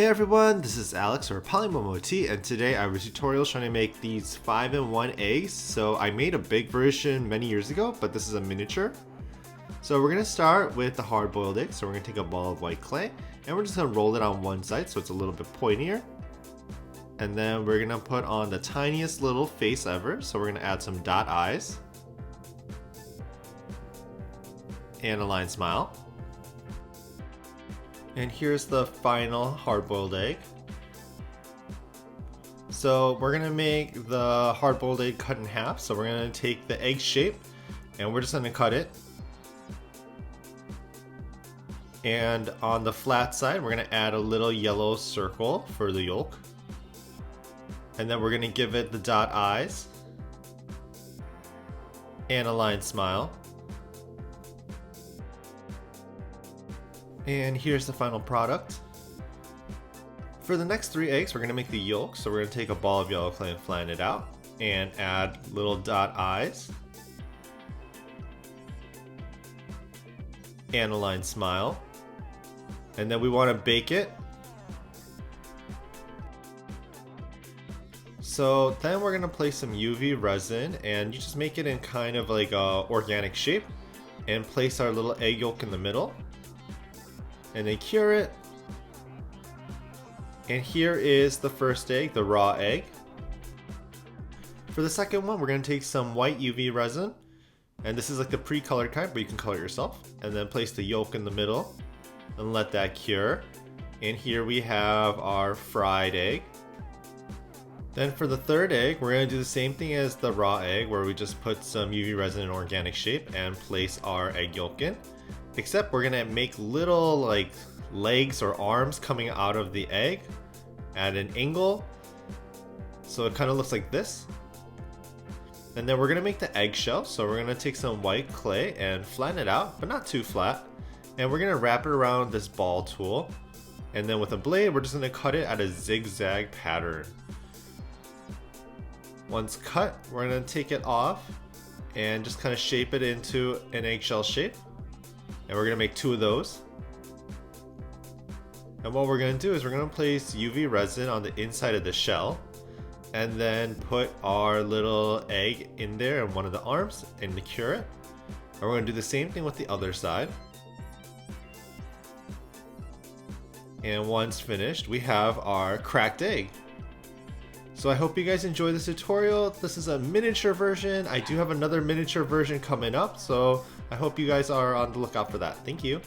Hey everyone, this is Alex or PolymomoTea, and today I have a tutorial trying to make these 5-in-1 eggs. So I made a big version many years ago, but this is a miniature. So we're going to start with the hard-boiled egg. So we're going to take a ball of white clay and we're just going to roll it on one side so it's a little bit pointier. And then we're going to put on the tiniest little face ever. So we're going to add some dot eyes and a line smile. And here's the final hard-boiled egg. So we're gonna make the hard-boiled egg cut in half. So we're gonna take the egg shape and we're just gonna cut it. And on the flat side, we're gonna add a little yellow circle for the yolk. And then we're gonna give it the dot eyes and a line smile. And here's the final product. For the next 3 eggs, we're going to make the yolk. So we're going to take a ball of yellow clay and flatten it out and add little dot eyes and a line smile. And then we want to bake it. So then we're going to place some UV resin, and you just make it in kind of like a organic shape and place our little egg yolk in the middle. And then cure it. And here is the first egg, the raw egg. For the second one, we're going to take some white UV resin, and this is like the pre-colored kind, but you can color it yourself. And then place the yolk in the middle and let that cure. And here we have our fried egg. Then for the third egg, we're going to do the same thing as the raw egg, where we just put some UV resin in organic shape and place our egg yolk in. Except we're gonna make little like legs or arms coming out of the egg at an angle, so it kind of looks like this. And then we're gonna make the eggshell. So we're gonna take some white clay and flatten it out, but not too flat. And we're gonna wrap it around this ball tool. And then with a blade, we're just gonna cut it at a zigzag pattern. Once cut, we're gonna take it off and just kind of shape it into an eggshell shape. And we're going to make 2 of those. And what we're going to do is we're going to place UV resin on the inside of the shell. And then put our little egg in there in one of the arms and cure it. And we're going to do the same thing with the other side. And once finished, we have our cracked egg. So I hope you guys enjoy this tutorial. This is a miniature version. I do have another miniature version coming up, so I hope you guys are on the lookout for that. Thank you.